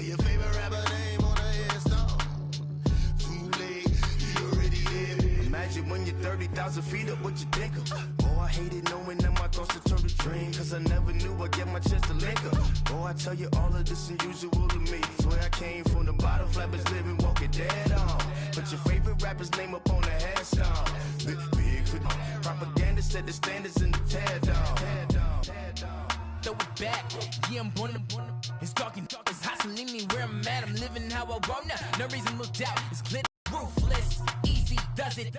your favorite rapper name on a headstone. Too late, he already here. Imagine when you're 30,000 feet up, what you think of? Oh, I hated knowing that my thoughts would turn to dream, cause I never knew I'd get my chance to link up. Oh, I tell you all of this unusual to me. Swear I came from the bottom, flappers living, walking dead on. Put your favorite rapper's name up on the headstone. Big propaganda set the standards in the tear down. Throw it back, yeah, I'm born to. It's talking, it's hustling me where I'm at. I'm living how I want now. No reason to doubt. It's clear, ruthless, easy, does it.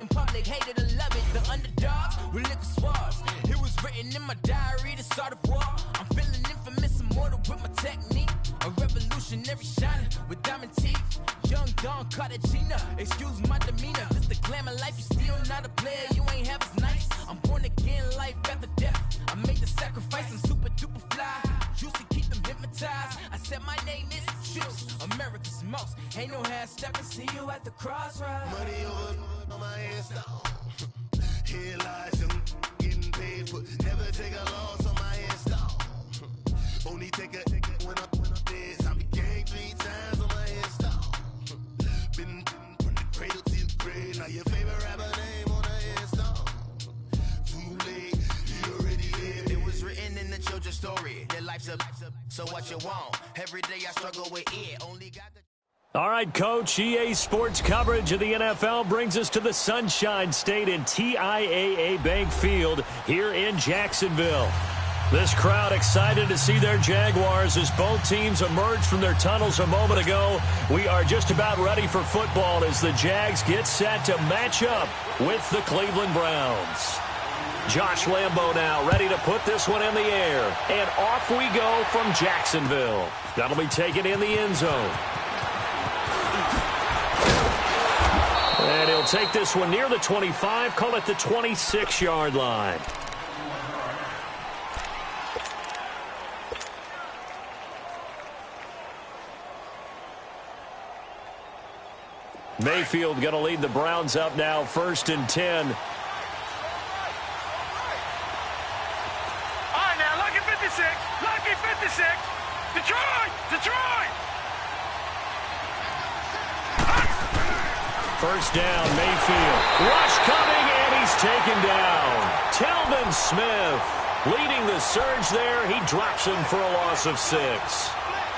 In public, hated or love it. The underdogs with liquor swabs. It was written in my diary to start a war. I'm feeling infamous, immortal with my technique. A revolutionary shining with diamond teeth. Young Don Cartagena, excuse my demeanor. This the glamour life, you still not a player. You ain't half as nice. I'm born again, life after death. I made the sacrifice, I'm super duper fly. Used to keep them hypnotized. I said my name is Juice, America's most. Ain't no half stepping, see you at the crossroads. Money over on my headstone. Here lies them getting paid, but never take a loss on my headstone. Only take a when I'm dead. I be gang 3 times on my headstone. Been from the cradle to the grave. Now your favorite rapper name on a headstone. Too late, he already lived. It was written in the children's story. Their life's a so what you want. Every day I struggle with it. Only got the. All right, Coach, EA Sports coverage of the NFL brings us to the Sunshine State in TIAA Bank Field here in Jacksonville. This crowd excited to see their Jaguars as both teams emerged from their tunnels a moment ago. We are just about ready for football as the Jags get set to match up with the Cleveland Browns. Josh Lambo now ready to put this one in the air. And off we go from Jacksonville. That'll be taken in the end zone. And he'll take this one near the 25, call it the 26-yard line. Mayfield going to lead the Browns up now, 1st and 10. All right, now, lucky 56, lucky 56. Detroit! First down, Mayfield. Rush coming, and he's taken down. Telvin Smith leading the surge there. He drops him for a loss of 6.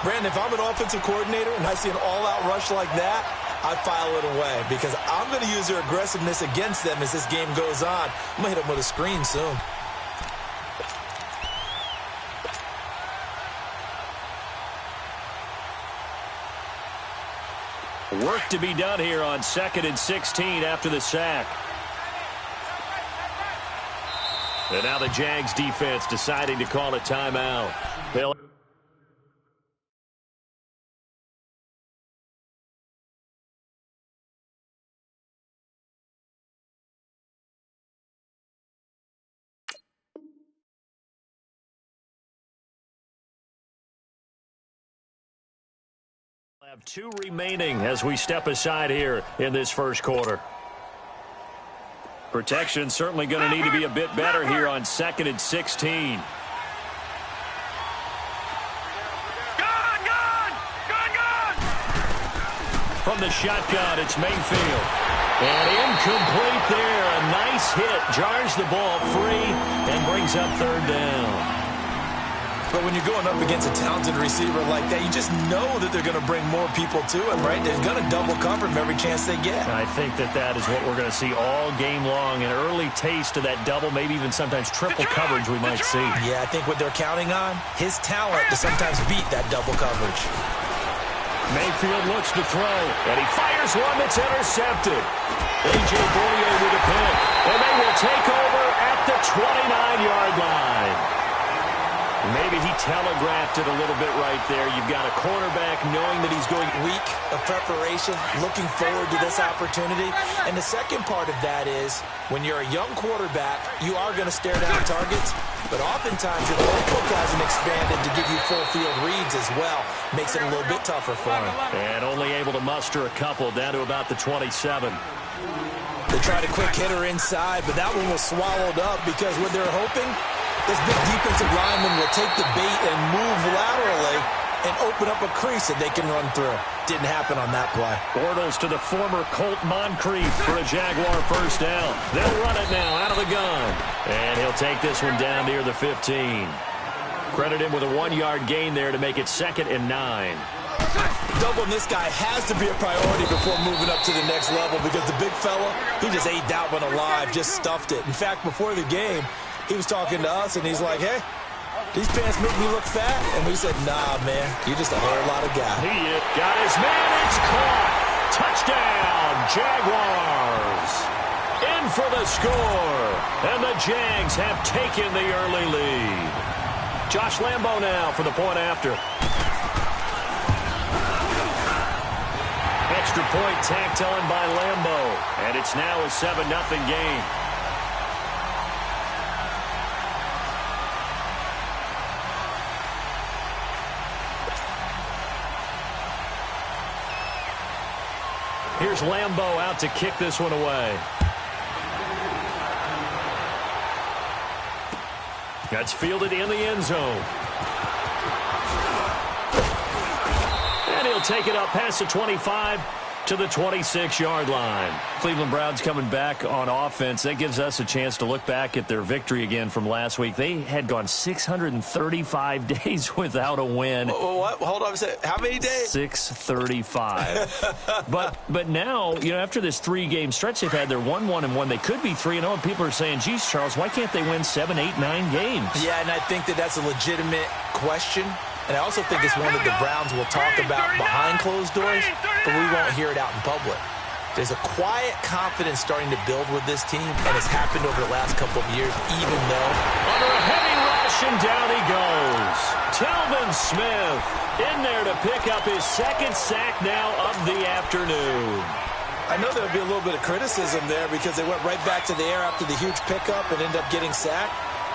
Brandon, if I'm an offensive coordinator and I see an all-out rush like that, I file it away because I'm going to use their aggressiveness against them as this game goes on. I'm going to hit them with a screen soon. Work to be done here on 2nd and 16 after the sack. And now the Jags defense deciding to call a timeout. They'll have 2 remaining as we step aside here in this first quarter. Protection certainly going to need to be a bit better here on 2nd and 16. From the shotgun, it's Mayfield. And incomplete there. A nice hit. Jars the ball free and brings up 3rd down. But when you're going up against a talented receiver like that, you just know that they're going to bring more people to him, right? They're going to double cover him every chance they get. I think that is what we're going to see all game long. An early taste of that double, maybe even sometimes triple coverage we might see. Yeah, I think what they're counting on, his talent to sometimes beat that double coverage. Mayfield looks to throw, and he fires one that's intercepted. A.J. Bouye with a pick, and they will take over at the 29-yard line. Maybe he telegraphed it a little bit right there. You've got a quarterback knowing that he's going week of preparation, looking forward to this opportunity. And the second part of that is when you're a young quarterback, you are going to stare down targets, but oftentimes your playbook hasn't expanded to give you full field reads as well. Makes it a little bit tougher for him. And only able to muster a couple down to about the 27. They tried a quick hitter inside, but that one was swallowed up because what they're hoping, this big defensive lineman will take the bait and move laterally and open up a crease that they can run through. Didn't happen on that play. Bortles to the former Colt Moncrief for a Jaguar first down. They'll run it now out of the gun. And he'll take this one down near the 15. Credit him with a 1-yard gain there to make it 2nd and 9. Doubling this guy has to be a priority before moving up to the next level because the big fella, he just ate that one alive, just stuffed it. In fact, before the game, he was talking to us, and he's like, hey, these pants make me look fat. And we said, nah, man, you're just a whole lot of guy. He got his man. It's caught. Touchdown, Jaguars. In for the score. And the Jags have taken the early lead. Josh Lambo now for the point after. Extra point tacked on by Lambo. And it's now a 7-0 game. Here's Lambo out to kick this one away. That's fielded in the end zone. And he'll take it up past the 25 to the 26-yard line. Cleveland Browns coming back on offense. That gives us a chance to look back at their victory again from last week. They had gone 635 days without a win. What? Hold on a second. How many days? 635. But now, you know, after this 3-game stretch they've had, they're 1-1-1. They could be 3-0, and people are saying, geez, Charles, why can't they win 7, 8, 9 games? Yeah, and I think that's a legitimate question. And I also think it's one that the Browns will talk about behind closed doors, but we won't hear it out in public. There's a quiet confidence starting to build with this team, and it's happened over the last couple of years, even though... Under a heavy rush, and down he goes. Telvin Smith in there to pick up his 2nd sack now of the afternoon. I know there'll be a little bit of criticism there because they went right back to the air after the huge pickup and ended up getting sacked.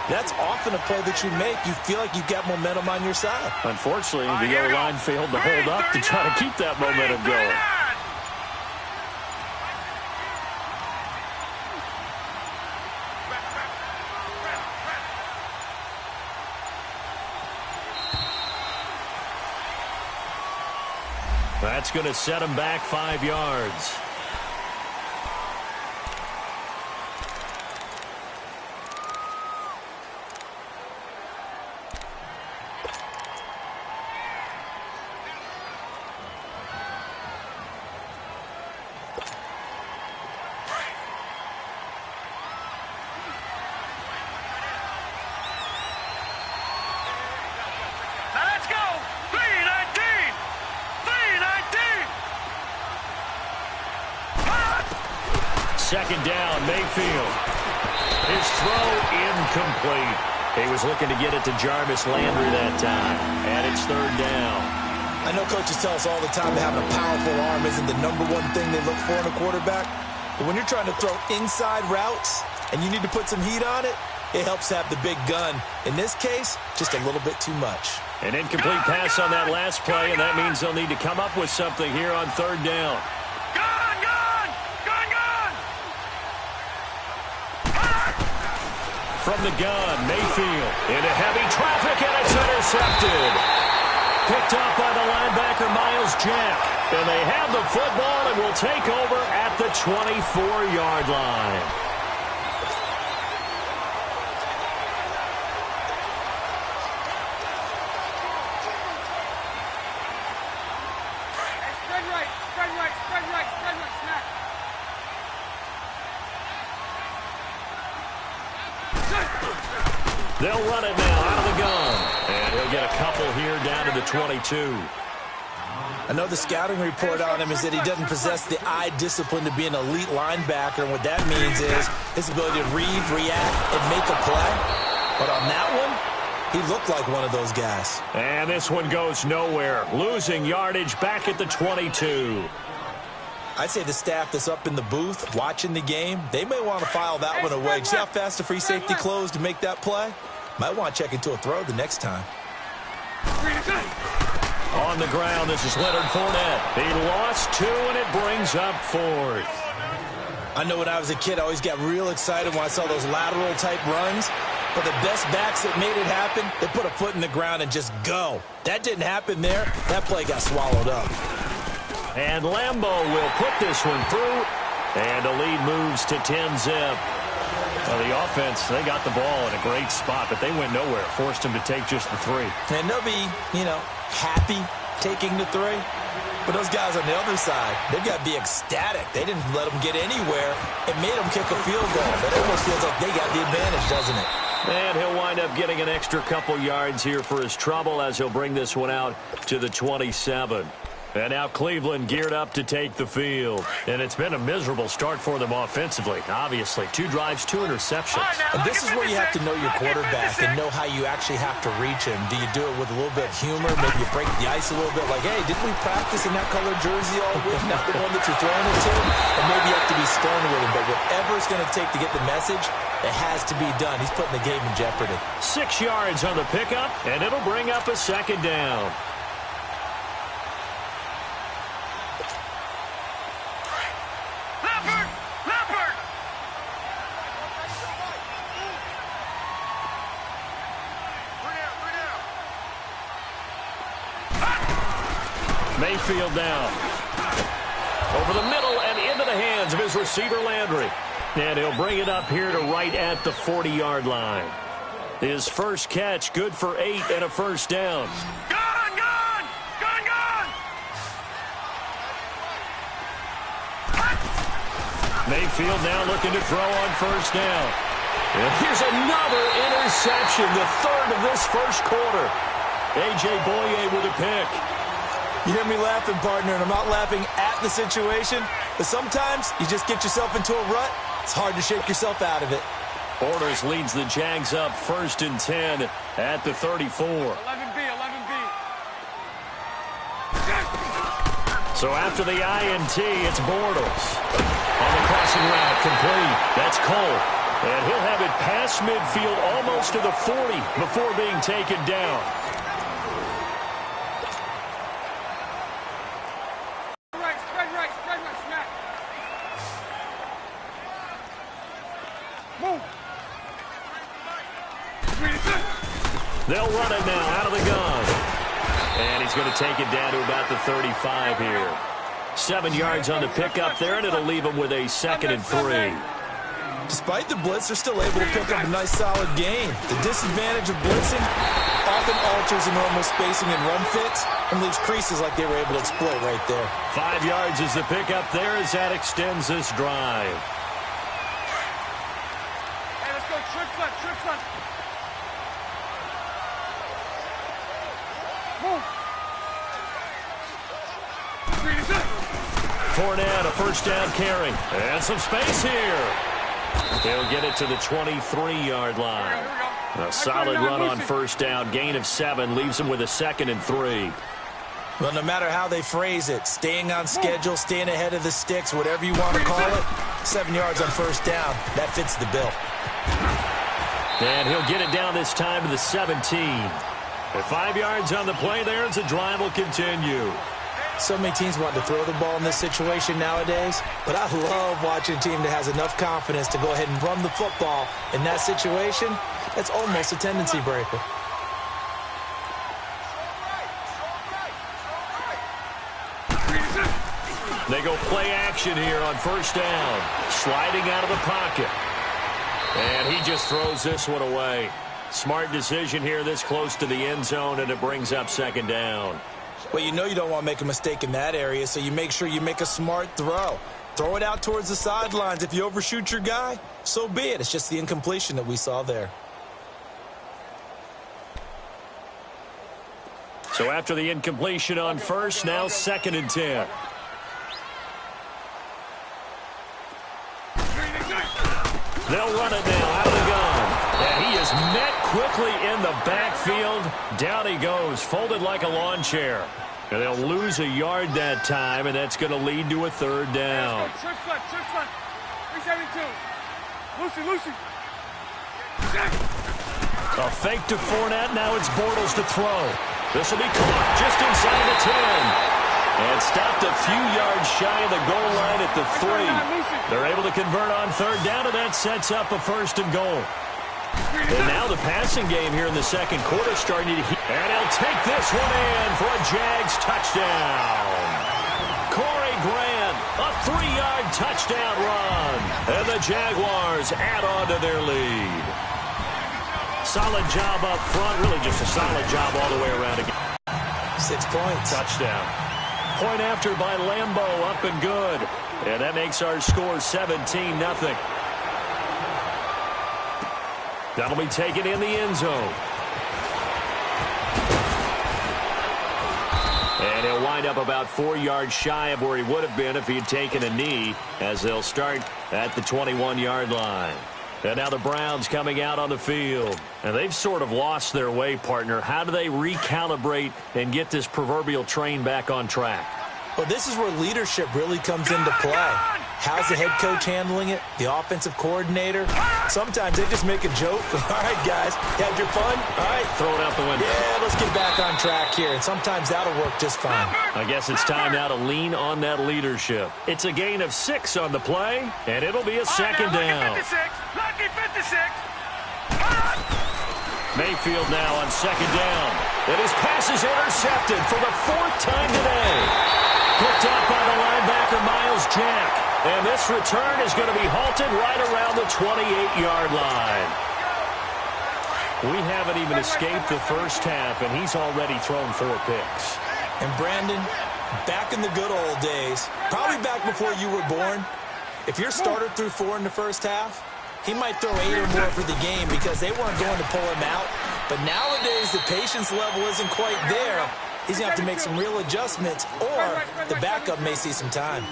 That's often a play that you make. You feel like you've got momentum on your side. Unfortunately, the O-line failed to hold up to try to keep that momentum going. That's going to set him back 5 yards. Second down, Mayfield. His throw incomplete. He was looking to get it to Jarvis Landry that time. And it's 3rd down. I know coaches tell us all the time that having a powerful arm isn't the #1 thing they look for in a quarterback. But when you're trying to throw inside routes and you need to put some heat on it, it helps have the big gun. In this case, just a little bit too much. An incomplete pass on that last play, and that means they'll need to come up with something here on 3rd down. From the gun, Mayfield into heavy traffic, and it's intercepted. Picked up by the linebacker, Myyus. And they have the football and will take over at the 24-yard line. They'll run it now out of the gun. And he'll get a couple here down to the 22. I know the scouting report on him is that he doesn't possess the eye discipline to be an elite linebacker. And what that means is his ability to read, react, and make a play. But on that one, he looked like one of those guys. And this one goes nowhere. Losing yardage back at the 22. I'd say the staff that's up in the booth watching the game, they may want to file that one away. See how fast the free safety closed to make that play? Might want to check into a throw the next time. On the ground, this is Leonard Fournette. He lost 2, and it brings up 4th. I know when I was a kid, I always got real excited when I saw those lateral-type runs. But the best backs that made it happen, they put a foot in the ground and just go. That didn't happen there. That play got swallowed up. And Lambeau will put this one through, and the lead moves to 10-zip. Well, the offense, they got the ball in a great spot, but they went nowhere. Forced them to take just the 3. And they'll be, happy taking the 3. But those guys on the other side, they've got to be ecstatic. They didn't let them get anywhere. It made them kick a field goal. That almost feels like they got the advantage, doesn't it? And he'll wind up getting an extra couple yards here for his trouble as he'll bring this one out to the 27. And now Cleveland geared up to take the field. And it's been a miserable start for them offensively, obviously. 2 drives, 2 interceptions. And this is where you have to know your quarterback and know how you actually have to reach him. Do you do it with a little bit of humor? Maybe you break the ice a little bit like, hey, didn't we practice in that colored jersey all week? Not the one that you're throwing it to? And maybe you have to be stern with him. But whatever it's going to take to get the message, it has to be done. He's putting the game in jeopardy. 6 yards on the pickup, and it'll bring up a second down. Mayfield down. Over the middle and into the hands of his receiver, Landry. And he'll bring it up here to right at the 40-yard line. His first catch, good for 8 and a first down. Gone! Mayfield now looking to throw on first down. And here's another interception, the 3rd of this first quarter. A.J. Boye with a pick. You hear me laughing, partner, and I'm not laughing at the situation, but sometimes you just get yourself into a rut. It's hard to shake yourself out of it. Borders leads the Jags up 1st and 10 at the 34. 11B. So after the INT, it's Bortles. On the crossing route, complete. That's Cole. And he'll have it past midfield almost to the 40 before being taken down. Spread right, smack. Move. They'll run it now out of the gun. And he's going to take it down to about the 35 here. 7 yards on the pickup there, and it'll leave him with a 2nd and 3. Despite the blitz, they're still able to pick up a nice, solid gain. The disadvantage of blitzing often alters the normal spacing and run fits and leaves creases like they were able to exploit right there. 5 yards is the pickup there as that extends this drive. Hey, let's go trick front. Move. Fournette, a first down carry. And some space here. They'll get it to the 23-yard line. A solid run on first down. Gain of 7 leaves them with a 2nd and 3. Well, no matter how they phrase it, staying on schedule, staying ahead of the sticks, whatever you want to call it, 7 yards on first down, that fits the bill. And he'll get it down this time to the 17. At 5 yards on the play there, as the drive will continue. So many teams want to throw the ball in this situation nowadays, but I love watching a team that has enough confidence to go ahead and run the football in that situation. That's almost a tendency breaker. They go play action here on first down. Sliding out of the pocket. And he just throws this one away. Smart decision here this close to the end zone, and it brings up 2nd down. Well, you know you don't want to make a mistake in that area, so you make sure you make a smart throw. Throw it out towards the sidelines. If you overshoot your guy, so be it. It's just the incompletion that we saw there. So after the incompletion on first, now 2nd and 10. They'll run it now out of the gun. And he is met quickly in the backfield. Down he goes, folded like a lawn chair. And they'll lose a yard that time, and that's going to lead to a 3rd down. Trick front. 372. Lucy. A fake to Fournette. Now it's Bortles to throw. This will be caught just inside the 10. And stopped a few yards shy of the goal line at the 3. They're able to convert on 3rd down, and that sets up a 1st and goal. And now the passing game here in the second quarter starting to heat. And he'll take this one in for a Jags touchdown. Corey Grant, a 3-yard touchdown run. And the Jaguars add on to their lead. Solid job up front. Really just a solid job all the way around again. 6 points. Touchdown. Point after by Lambeau, up and good. And that makes our score 17-0. That'll be taken in the end zone. And he'll wind up about 4 yards shy of where he would have been if he had taken a knee, as they'll start at the 21-yard line. And now the Browns coming out on the field. And they've sort of lost their way, partner. How do they recalibrate and get this proverbial train back on track? Well, this is where leadership really comes into play. How's the head coach handling it? The offensive coordinator? Sometimes they just make a joke. All right, guys, had your fun? All right. Throw it out the window. Yeah, let's get back on track here. And sometimes that'll work just fine. I guess it's time now to lean on that leadership. It's a gain of 6 on the play, and it'll be a second down. Lucky 56. Mayfield now on second down. And his pass is intercepted for the 4th time today. Picked up by the linebacker, Myyus. And this return is going to be halted right around the 28-yard line. We haven't even escaped the first half, and he's already thrown 4 picks. And Brandon, back in the good old days, probably back before you were born, if your starter threw 4 in the first half, he might throw 8 or more for the game because they weren't going to pull him out. But nowadays, the patience level isn't quite there. He's going to have to make some real adjustments, or the backup may see some time.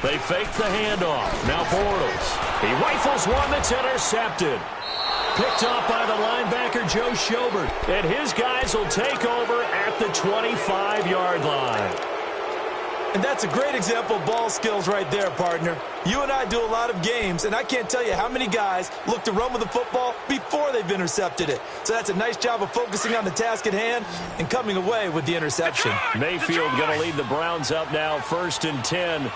They fake the handoff. Now Bortles. He rifles one that's intercepted. Picked up by the linebacker, Joe Schobert. And his guys will take over at the 25-yard line. And that's a great example of ball skills right there, partner. You and I do a lot of games, and I can't tell you how many guys look to run with the football before they've intercepted it. So that's a nice job of focusing on the task at hand and coming away with the interception. Mayfield going to lead the Browns up now, 1st and 10.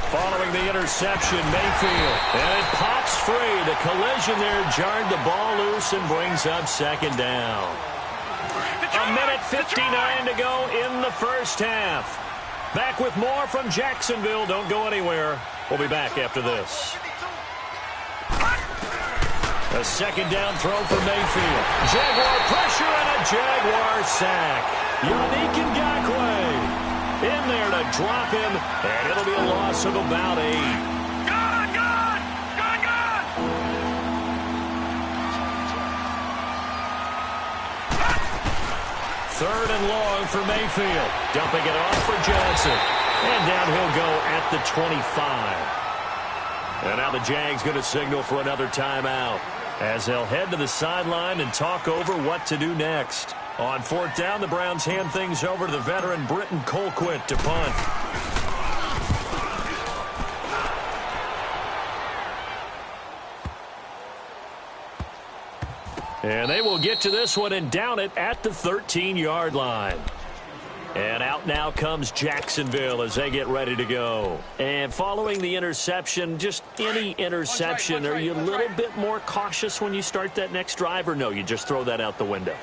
Following the interception, Mayfield. And it pops free. The collision there jarred the ball loose and brings up second down. A minute 59 to go in the first half. Back with more from Jacksonville. Don't go anywhere. We'll be back after this. A second down throw for Mayfield. Jaguar pressure and a Jaguar sack. Yannick Ngakoue in there to drop him, and it'll be a loss of about 8. Gone! 3rd and long for Mayfield. Dumping it off for Johnson. And down he'll go at the 25. And now the Jags going to signal for another timeout as they'll head to the sideline and talk over what to do next. On 4th down, the Browns hand things over to the veteran Britton Colquitt to punt. And they will get to this one and down it at the 13-yard line. And out now comes Jacksonville as they get ready to go. And following the interception, just any interception, are you a little bit more cautious when you start that next drive, or no, you just throw that out the window?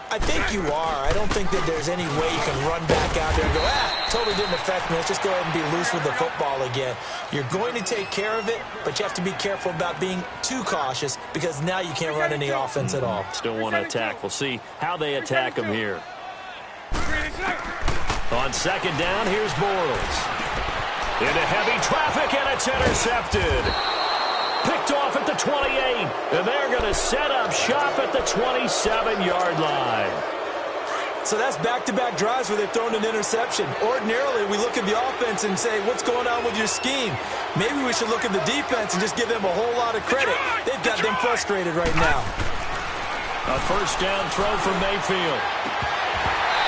I think you are. I don't think that there's any way you can run back out there and go, totally didn't affect me. Let's just go ahead and be loose with the football again. You're going to take care of it, but you have to be careful about being too cautious because now you can't run any offense at all. Still want to attack. We'll see how they attack them here. On second down, here's Bortles. Into heavy traffic, and it's intercepted. Picked off at the 28, and they're going to set up shop at the 27-yard line. So that's back-to-back drives where they've thrown an interception. Ordinarily, we look at the offense and say, what's going on with your scheme? Maybe we should look at the defense and just give them a whole lot of credit. They've got them frustrated right now. A first down throw for Mayfield.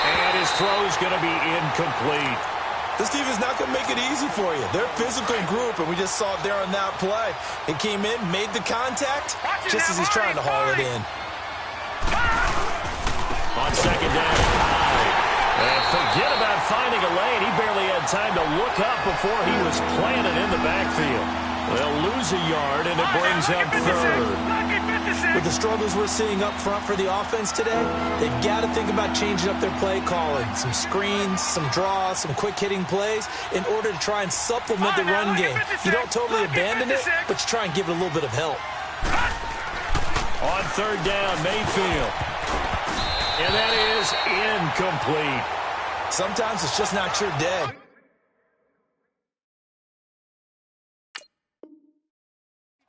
And his throw is going to be incomplete. This team is not going to make it easy for you. They're a physical group, and we just saw it there on that play. It came in, made the contact, just as he's trying to haul it in. On second down, and forget about finding a lane. He barely had time to look up before he was planted in the backfield. They'll lose a yard, and it brings up third. With the struggles we're seeing up front for the offense today, they've got to think about changing up their play calling. Some screens, some draws, some quick-hitting plays in order to try and supplement the run game. You don't totally abandon it, but you try and give it a little bit of help. On third down, Mayfield. And that is incomplete. Sometimes it's just not your day.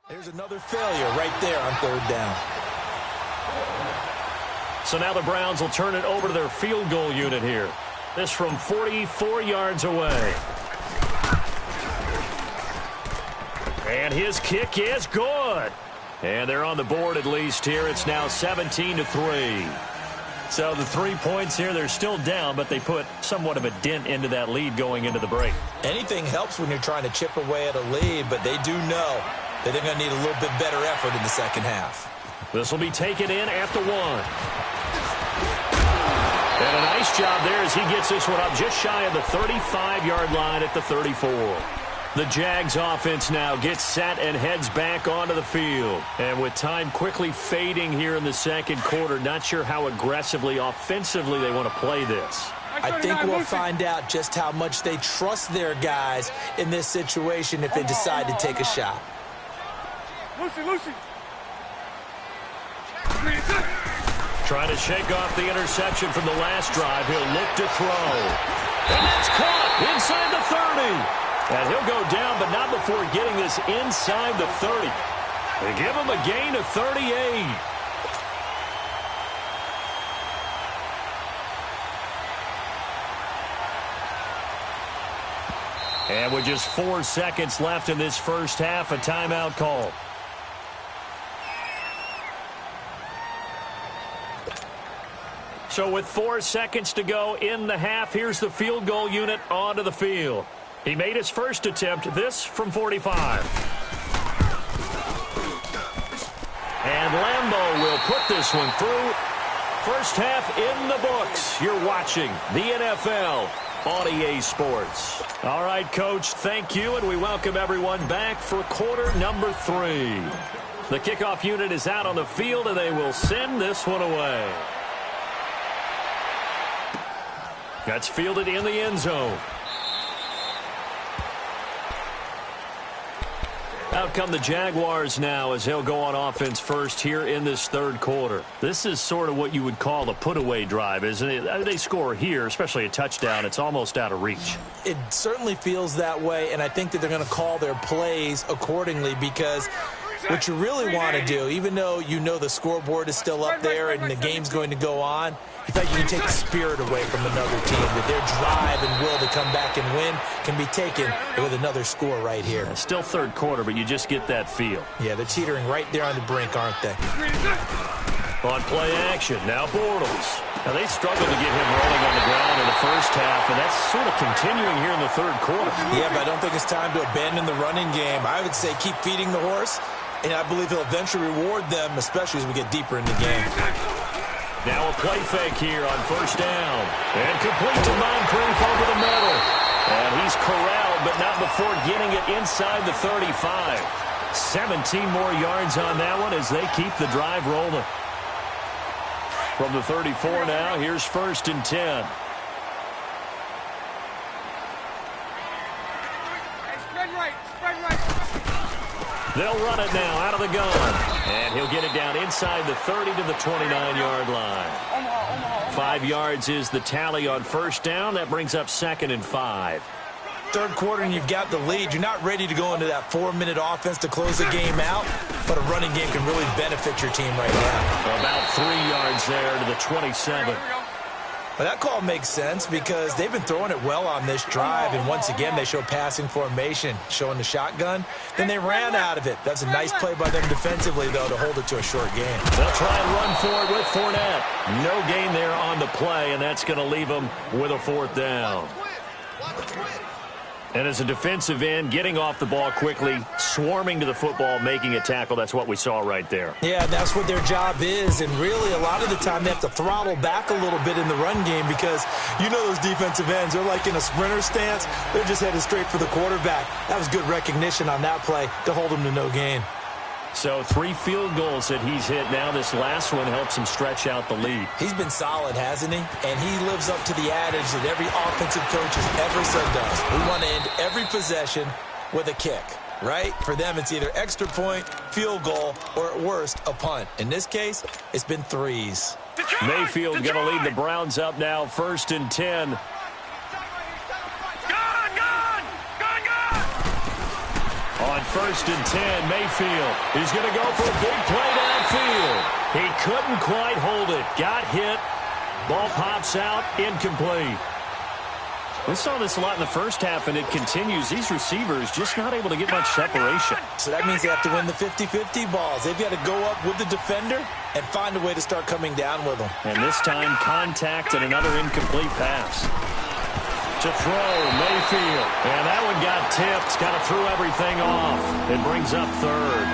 There's another failure right there on third down. So now the Browns will turn it over to their field goal unit here. This from 44 yards away. And his kick is good. And they're on the board at least here. It's now 17-3. So the 3 points here, they're still down, but they put somewhat of a dent into that lead going into the break. Anything helps when you're trying to chip away at a lead, but they do know that they're going to need a little bit better effort in the second half. This will be taken in at the 1. And a nice job there as he gets this one up just shy of the 35-yard line at the 34. The Jags offense now gets set and heads back onto the field. And with time quickly fading here in the second quarter, not sure how aggressively, offensively they want to play this. I think we'll find out just how much they trust their guys in this situation if they decide to take a shot. Lucy. Trying to shake off the interception from the last drive. He'll look to throw. And that's caught inside the 30. And he'll go down, but not before getting this inside the 30. They give him a gain of 38. And with just 4 seconds left in this first half, a timeout call. So with 4 seconds to go in the half, here's the field goal unit onto the field. He made his first attempt, this from 45. And Lambeau will put this one through. First half in the books. You're watching the NFL on EA Sports. All right, Coach, thank you, and we welcome everyone back for quarter number 3. The kickoff unit is out on the field, and they will send this one away. That's fielded in the end zone. Out come the Jaguars now as they'll go on offense first here in this third quarter. This is sort of what you would call a put-away drive, isn't it? They score here, especially a touchdown. It's almost out of reach. It certainly feels that way, and I think that they're going to call their plays accordingly because what you really want to do, even though you know the scoreboard is still up there and the game's going to go on, in fact, you can take the spirit away from another team, that their drive and will to come back and win can be taken with another score right here. Still third quarter, but you just get that feel. Yeah, they're teetering right there on the brink, aren't they? On play action, now Bortles. Now, they struggled to get him rolling on the ground in the first half, and that's sort of continuing here in the third quarter. Yeah, but I don't think it's time to abandon the running game. I would say keep feeding the horse, and I believe he'll eventually reward them, especially as we get deeper in the game. Now a play fake here on first down. And complete to Moncrief over the middle. And he's corralled, but not before getting it inside the 35. 17 more yards on that one as they keep the drive rolling. From the 34 now, here's first and 10. They'll run it now out of the gun. And he'll get it down inside the 30 to the 29-yard line. 5 yards is the tally on first down. That brings up 2nd and 5. Third quarter and you've got the lead. You're not ready to go into that 4-minute offense to close the game out, but a running game can really benefit your team right now. About 3 yards there to the 27. But that call makes sense because they've been throwing it well on this drive, and once again they show passing formation, showing the shotgun. Then they ran out of it. That's a nice play by them defensively, though, to hold it to a short game. They'll try and run for it with Fournette. No gain there on the play, and that's going to leave them with a 4th down. And as a defensive end, getting off the ball quickly, swarming to the football, making a tackle, that's what we saw right there. Yeah, that's what their job is. And really, a lot of the time, they have to throttle back a little bit in the run game because you know those defensive ends, they're like in a sprinter stance. They're just headed straight for the quarterback. That was good recognition on that play to hold them to no gain. So 3 field goals that he's hit now. This last one helps him stretch out the lead. He's been solid, hasn't he? And he lives up to the adage that every offensive coach has ever said does. We want to end every possession with a kick, right? For them, it's either extra point, field goal, or at worst, a punt. In this case, it's been 3s. Mayfield going to lead the Browns up now, 1st and 10. On 1st and 10, Mayfield. He's going to go for a big play downfield. He couldn't quite hold it. Got hit. Ball pops out. Incomplete. We saw this a lot in the first half, and it continues. These receivers just not able to get much separation. So that means they have to win the 50-50 balls. They've got to go up with the defender and find a way to start coming down with them. And this time, contact and another incomplete pass. To throw, Mayfield. And that one got tipped. Kind of threw everything off. It brings up 3rd.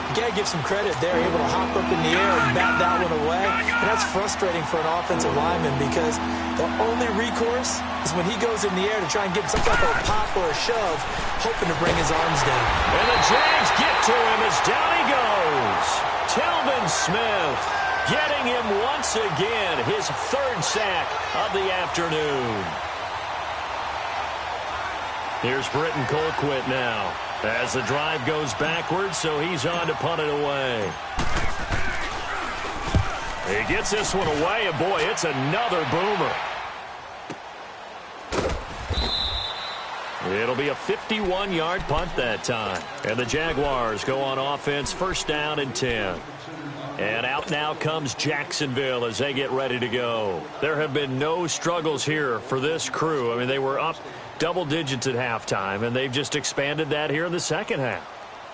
You got to give some credit there, able to hop up in the air and bat that one away. And that's frustrating for an offensive lineman because the only recourse is when he goes in the air to try and get some type of a pop or a shove, hoping to bring his arms down. And the Jags get to him as down he goes. Telvin Smith getting him once again, his 3rd sack of the afternoon. Here's Britton Colquitt now as the drive goes backwards, so he's on to punt it away. He gets this one away, and boy, it's another boomer. It'll be a 51-yard punt that time. And the Jaguars go on offense, 1st down and 10. And out now comes Jacksonville as they get ready to go. There have been no struggles here for this crew. I mean, they were up double digits at halftime, and they've just expanded that here in the second half.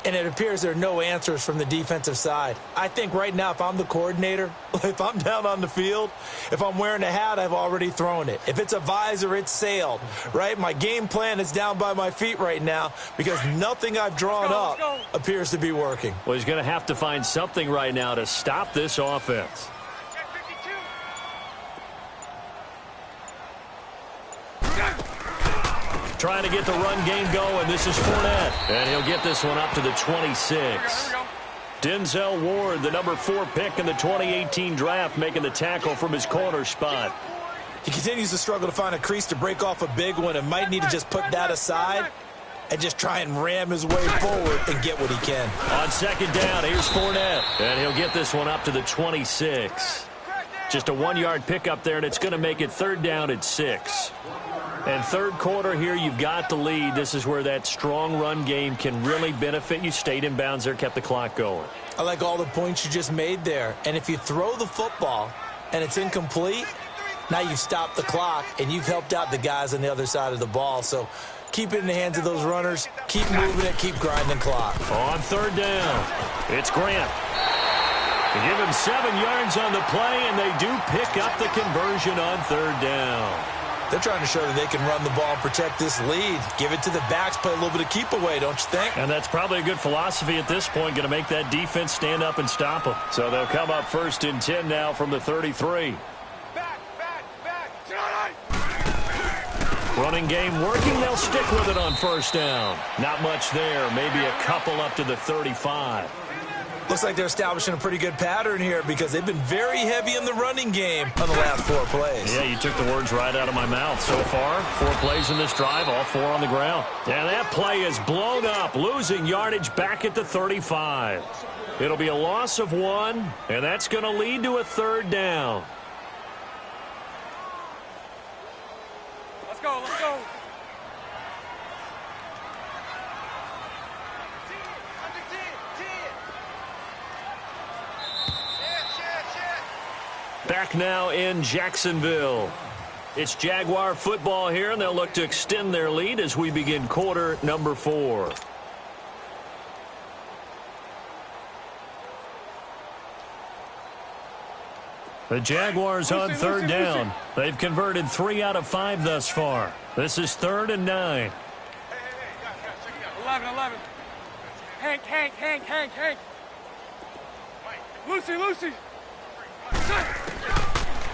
And it appears there are no answers from the defensive side. I think right now, if I'm the coordinator, if I'm down on the field, if I'm wearing a hat, I've already thrown it. If it's a visor, it's sailed, right? My game plan is down by my feet right now because nothing I've drawn up appears to be working. Well, he's going to have to find something right now to stop this offense. Trying to get the run game going. This is Fournette. And he'll get this one up to the 26. Denzel Ward, the number 4 pick in the 2018 draft, making the tackle from his corner spot. He continues to struggle to find a crease to break off a big one and might need to just put that aside and just try and ram his way forward and get what he can. On 2nd down, here's Fournette. And he'll get this one up to the 26. Just a 1-yard pickup there, and it's going to make it 3rd down at 6. And 3rd quarter here, you've got the lead. This is where that strong run game can really benefit you. Stayed in bounds there, kept the clock going. I like all the points you just made there. And if you throw the football and it's incomplete, now you've stopped the clock and you've helped out the guys on the other side of the ball. So keep it in the hands of those runners. Keep moving it. Keep grinding clock. On 3rd down, it's Grant. They give him 7 yards on the play, and they do pick up the conversion on 3rd down. They're trying to show that they can run the ball and protect this lead. Give it to the backs, play a little bit of keep away, don't you think? And that's probably a good philosophy at this point, going to make that defense stand up and stop them. So they'll come up 1st and 10 now from the 33. Back. Running game working. They'll stick with it on 1st down. Not much there. Maybe a couple up to the 35. Looks like they're establishing a pretty good pattern here because they've been very heavy in the running game on the last 4 plays. Yeah, you took the words right out of my mouth. So far, 4 plays in this drive, all 4 on the ground. And that play is blown up, losing yardage back at the 35. It'll be a loss of 1, and that's going to lead to a 3rd down. Let's go. Back now in Jacksonville. It's Jaguar football here, and they'll look to extend their lead as we begin quarter number 4. The Jaguars on third down. They've converted 3 out of 5 thus far. This is 3rd and 9. 11. Hank. Lucy.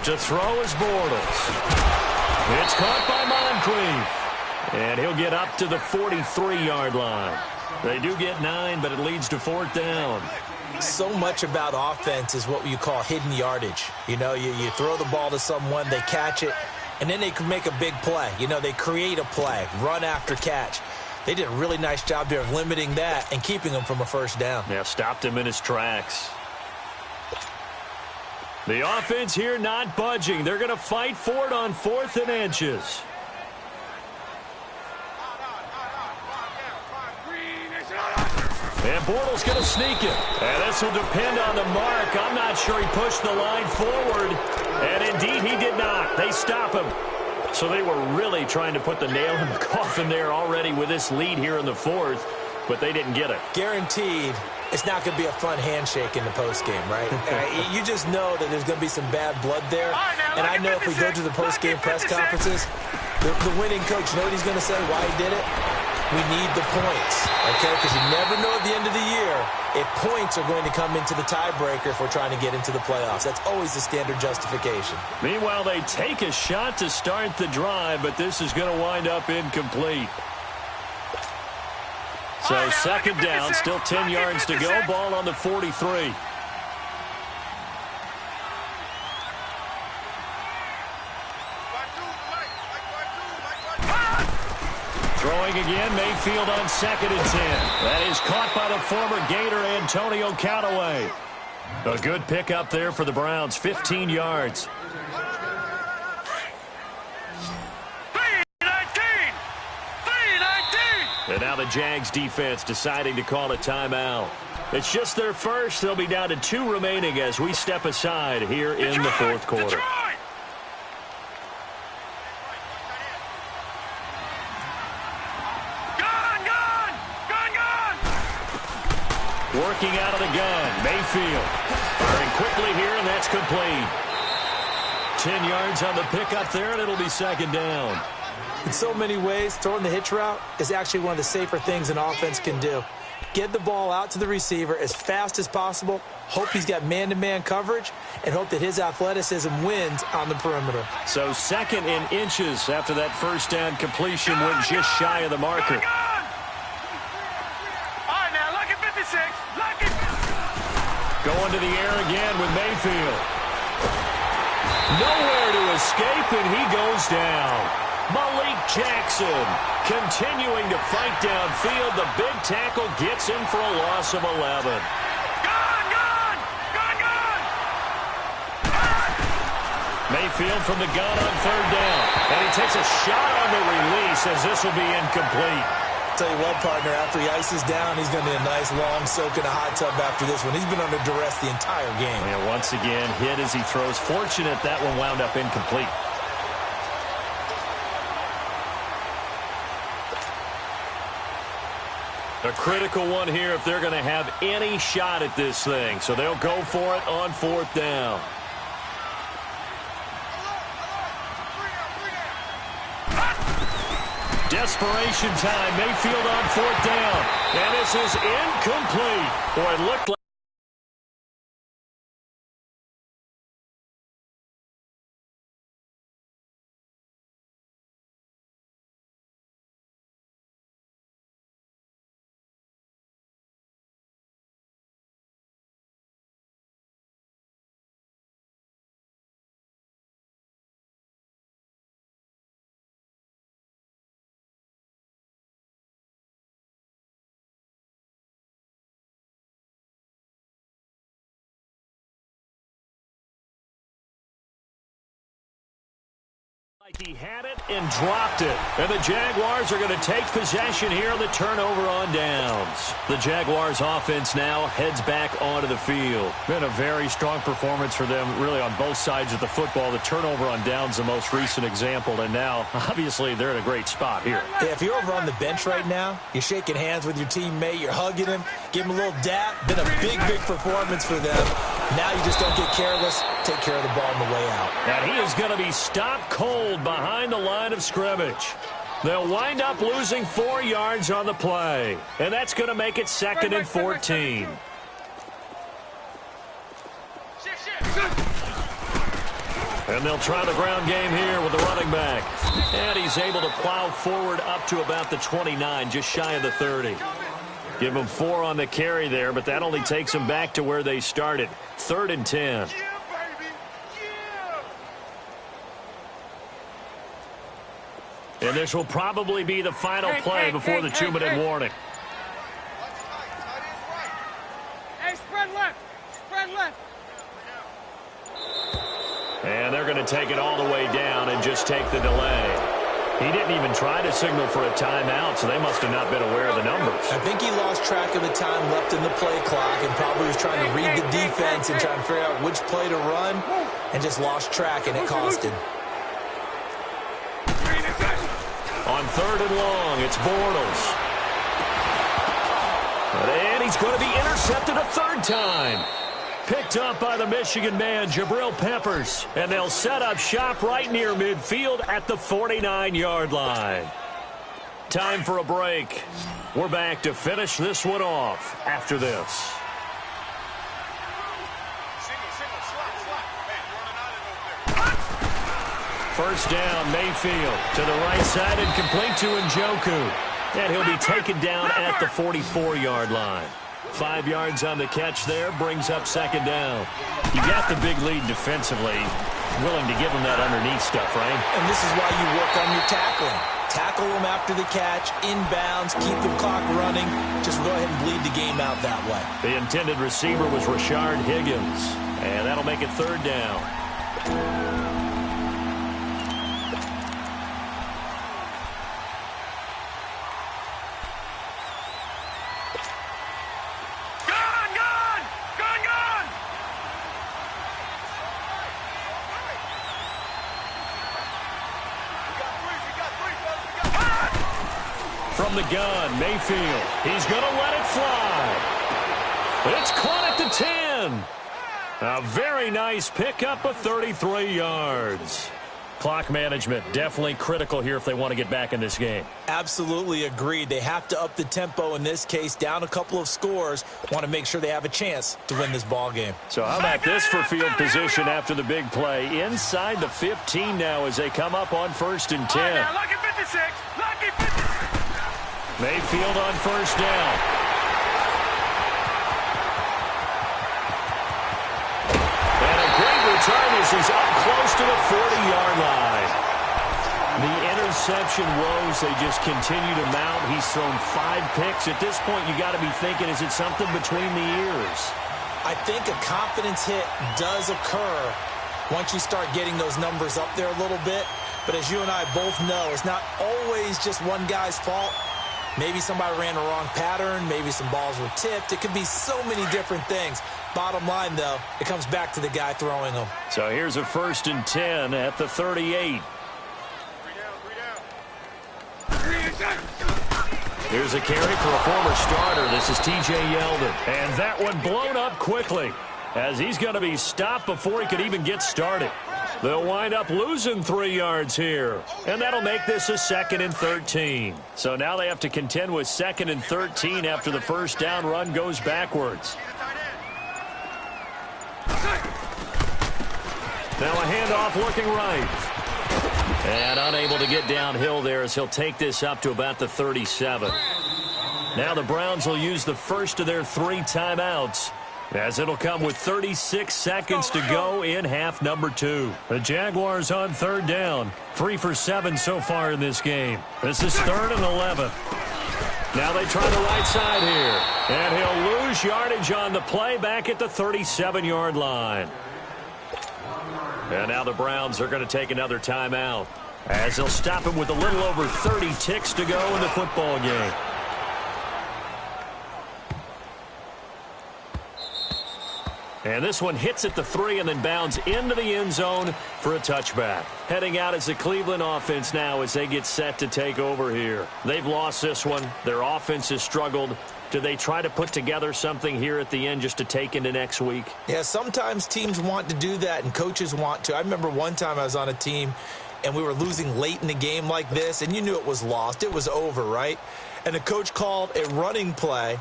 To throw is Bortles. It's caught by Moncrief. And he'll get up to the 43-yard line. They do get 9, but it leads to 4th down. So much about offense is what you call hidden yardage. You know, you throw the ball to someone, they catch it, and then they can make a big play. You know, they create a play, run after catch. They did a really nice job there of limiting that and keeping him from a first down. Yeah, stopped him in his tracks. The offense here not budging. They're going to fight for it on 4th and inches. And Bortles going to sneak it. And this will depend on the mark. I'm not sure he pushed the line forward. And indeed, he did not. They stop him. So they were really trying to put the nail in the coffin there already with this lead here in the 4th. But they didn't get it. Guaranteed, it's not going to be a fun handshake in the postgame, right? You just know that there's going to be some bad blood there. And I know if we go to the postgame press conferences, the winning coach, you know what he's going to say, why he did it? We need the points, okay? Because you never know at the end of the year if points are going to come into the tiebreaker if we're trying to get into the playoffs. That's always the standard justification. Meanwhile, they take a shot to start the drive, but this is going to wind up incomplete. So 2nd down, still 10 yards to go. Ball on the 43. Throwing again, Mayfield on 2nd and 10. That is caught by the former Gator, Antonio Callaway. A good pickup there for the Browns, 15 yards. 319! And now the Jags defense deciding to call a timeout. It's just their first. They'll be down to 2 remaining as we step aside here in the 4th quarter. Working out of the gun, Mayfield. Firing quickly here, and that's complete. 10 yards on the pickup there, and it'll be 2nd down. In so many ways, throwing the hitch route is actually one of the safer things an offense can do. Get the ball out to the receiver as fast as possible, hope he's got man-to-man coverage, and hope that his athleticism wins on the perimeter. So 2nd and inches after that first down completion went just shy of the marker. Going to the air again with Mayfield. Nowhere to escape, and he goes down. Malik Jackson continuing to fight downfield. The big tackle gets him for a loss of 11. Mayfield from the gun on 3rd down. And he takes a shot on the release as this will be incomplete. Tell you what, partner, after he ices down, he's going to need a nice long soak in a hot tub after this one. He's been under duress the entire game. And once again, hit as he throws. Fortunate that one wound up incomplete. A critical one here if they're going to have any shot at this thing. So they'll go for it on 4th down. Desperation time. Mayfield on 4th down. And this is incomplete. Boy, it looked like he had it and dropped it. And the Jaguars are going to take possession here on the turnover on downs. The Jaguars offense now heads back onto the field. Been a very strong performance for them really on both sides of the football. The turnover on downs the most recent example. And now, obviously, they're in a great spot here. Yeah, if you're over on the bench right now, you're shaking hands with your teammate, you're hugging him, give him a little dap. Been a big, big performance for them. Now you just don't get careless. Take care of the ball on the way out. And he is going to be stopped cold behind the line of scrimmage. They'll wind up losing 4 yards on the play. And that's going to make it 2nd and 14. And they'll try the ground game here with the running back. And he's able to plow forward up to about the 29, just shy of the 30. Give him 4 on the carry there, but that only takes them back to where they started. 3rd and 10. And this will probably be the final play before the 2-minute warning. Hey, spread left. Spread left. And they're going to take it all the way down and just take the delay. He didn't even try to signal for a timeout, so they must have not been aware of the numbers. I think he lost track of the time left in the play clock and probably was trying to read the defense and trying to figure out which play to run and just lost track, and it cost him. On 3rd and long, it's Bortles. And he's going to be intercepted a 3rd time. Picked up by the Michigan man, Jabril Peppers. And they'll set up shop right near midfield at the 49-yard line. Time for a break. We're back to finish this one off after this. First down, Mayfield to the right side and complete to Njoku. And he'll be taken down at the 44-yard line. 5 yards on the catch there, brings up 2nd down. You got the big lead defensively. Willing to give them that underneath stuff, right? And this is why you work on your tackling. Tackle them after the catch, inbounds, keep the clock running. Just go ahead and bleed the game out that way. The intended receiver was Rashard Higgins. And that'll make it 3rd down. From the gun, Mayfield. He's going to let it fly. It's caught at the 10. A very nice pickup of 33 yards. Clock management definitely critical here if they want to get back in this game. Absolutely agreed. They have to up the tempo in this case, down a couple of scores. Want to make sure they have a chance to win this ball game. So how about this for field position after the big play? Inside the 15 now as they come up on 1st and 10. Now, lucky 56. Lucky 56. Mayfield on 1st down. And a great return as he's up close to the 40-yard line. The interception woes, they just continue to mount. He's thrown 5 picks. At this point, you got to be thinking, is it something between the ears? I think a confidence hit does occur once you start getting those numbers up there a little bit. But as you and I both know, it's not always just one guy's fault. Maybe somebody ran the wrong pattern. Maybe some balls were tipped. It could be so many different things. Bottom line, though, it comes back to the guy throwing them. So here's a 1st and 10 at the 38. Here's a carry for a former starter. This is T.J. Yeldon. And that one blown up quickly as he's going to be stopped before he could even get started. They'll wind up losing 3 yards here. And that'll make this a 2nd and 13. So now they have to contend with 2nd and 13 after the first down run goes backwards. Now a handoff looking right. And unable to get downhill there as he'll take this up to about the 37. Now the Browns will use the first of their 3 timeouts, as it'll come with 36 seconds to go in half number 2. The Jaguars on 3rd down. 3 for 7 so far in this game. This is 3rd and 11. Now they try the right side here. And he'll lose yardage on the play back at the 37-yard line. And now the Browns are going to take another timeout, as they'll stop him with a little over 30 ticks to go in the football game. And this one hits at the 3 and then bounds into the end zone for a touchback. Heading out is the Cleveland offense now as they get set to take over here. They've lost this one. Their offense has struggled. Do they try to put together something here at the end just to take into next week? Yeah, sometimes teams want to do that and coaches want to. I remember one time I was on a team and we were losing late in the game like this, and you knew it was lost. It was over, right? And the coach called a running play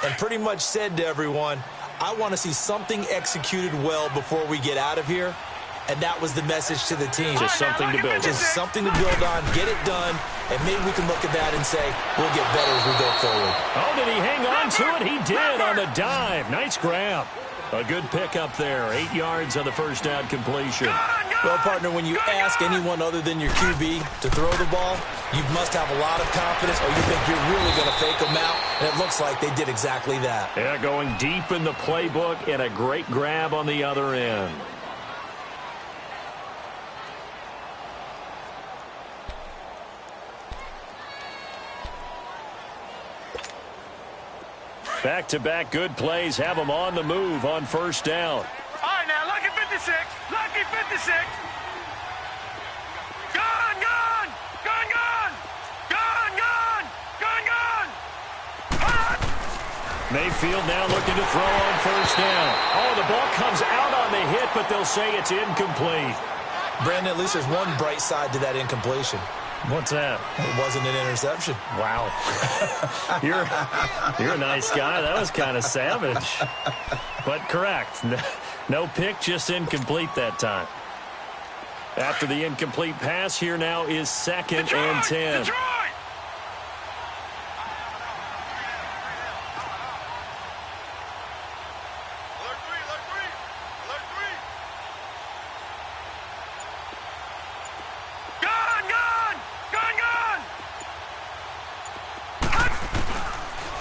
and pretty much said to everyone, I want to see something executed well before we get out of here. And that was the message to the team. Just something to build on. Just something to build on, get it done, and maybe we can look at that and say, we'll get better as we go forward. Oh, did he hang on to it? He did on the dive. Nice grab. A good pick up there. 8 yards on the first down completion. Well, partner, when you ask anyone other than your QB to throw the ball, you must have a lot of confidence or you think you're really going to fake them out, and it looks like they did exactly that. Yeah, going deep in the playbook and a great grab on the other end. Back-to-back good plays have them on the move on first down. All right, now, lucky 56. Lucky 56. Gone, gone. Gone, gone. Gone, gone. Gone, gone. Hot. Mayfield now looking to throw on first down. Oh, the ball comes out on the hit, but they'll say it's incomplete. Brandon, at least there's one bright side to that incompletion. What's that? It wasn't an interception. Wow. You're a nice guy. That was kind of savage. But correct. No pick, just incomplete that time. After the incomplete pass, here now is second and 10. Detroit.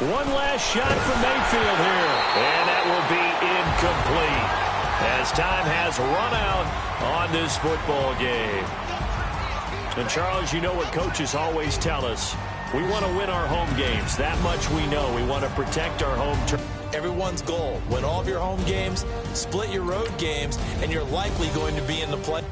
One last shot from Mayfield here. And that will be incomplete as time has run out on this football game. And, Charles, you know what coaches always tell us. We want to win our home games. That much we know. We want to protect our home turf. Everyone's goal, win all of your home games, split your road games, and you're likely going to be in the play.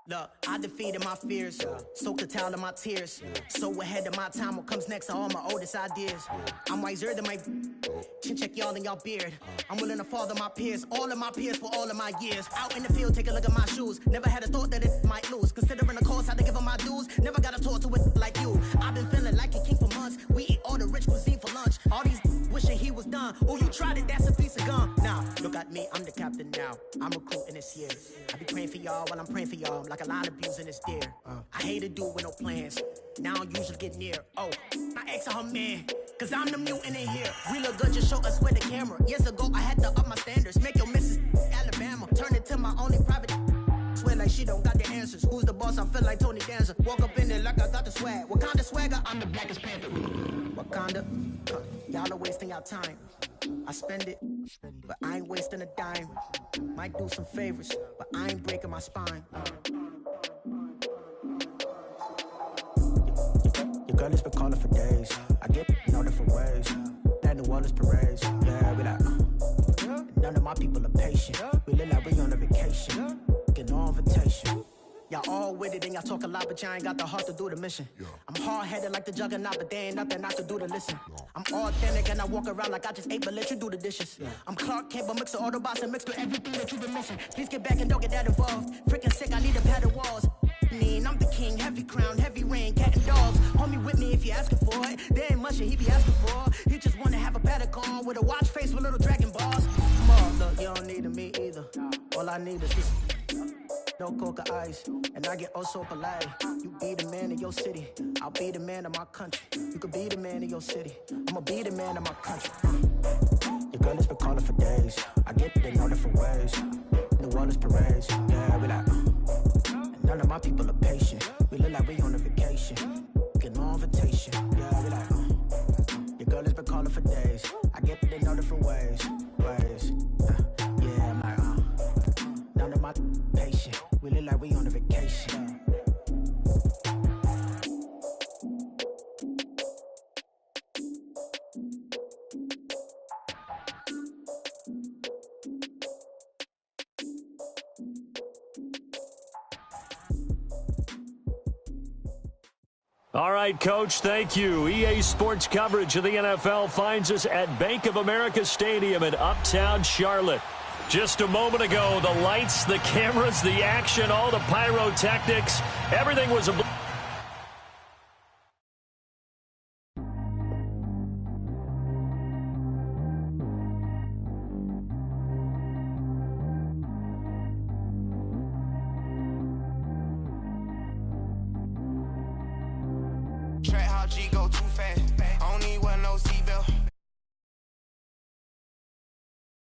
Look, I defeated my fears, soaked the towel of my tears. So ahead of my time, what comes next are all my oldest ideas. I'm wiser than my chin check y'all in y'all beard. I'm willing to father my peers, all of my peers for all of my years. Out in the field, take a look at my shoes. Never had a thought that it might lose. Considering the cost, I had to give them my dues. Never got a talk to it like you. I've been feeling like a king for months. We eat all the rich cuisine for lunch. All these wishing he was done. Oh, you tried it, that's a piece of gum. Now, look at me, I'm the captain now. I'm recruiting this year. I be praying for y'all while I'm praying for y'all. Like a line of abusing this deer. I hate to do it with no plans. Now I usually get near. Oh, I ex her man. Cause I'm the mutant in here. We look good, just show us where the camera. Years ago, I had to up my standards. Make your missus Alabama. Turn it to my only private. Swear like she don't got the answers. Who's the boss? I feel like Tony Danza. Walk up in there like I got the swag. What kind of swagger? I'm the blackest panther. Wakanda. Y'all are wasting your time. I spend it, but I ain't wasting a dime. Might do some favors, but I ain't breaking my spine. Your girl has been calling for days. I get in all different ways. That New Orleans parades. Yeah, we like, none of my people are patient. We look like we on a vacation. Get no invitation. Y'all all with it and y'all talk a lot, but y'all ain't got the heart to do the mission. I'm hard-headed like the juggernaut, but there ain't nothing I can do to listen. I'm authentic and I walk around like I just ate, but let you do the dishes. I'm Clark Kent, but mix the Autobots and mix with everything that you've been missing. Please get back and don't get that involved. Freaking sick, I need a pad of walls. I'm the king, heavy crown, heavy rain, cat and dogs. Homie with me if you're asking for it. There ain't much that he be asking for. He just wanna have a paddock on with a watch face with little dragon balls. Come on, look, you don't need me either. All I need is this. No coca ice, and I get oh so polite. You be the man of your city, I'll be the man of my country. You could be the man of your city, I'ma be the man of my country. Your girl has been calling for days. I get it in all different ways. New Orleans parades, yeah, we like. None of my people are patient. We look like we on a vacation. Get no invitation, yeah, we like. Your girl has been calling for days. I get it in all different ways. Yeah, I'm like, none of my patient. We look like we on a vacation. All right, Coach, thank you. EA Sports coverage of the NFL finds us at Bank of America Stadium in Uptown Charlotte. Just a moment ago, the lights, the cameras, the action, all the pyrotechnics, everything was a... Track how G go too fast.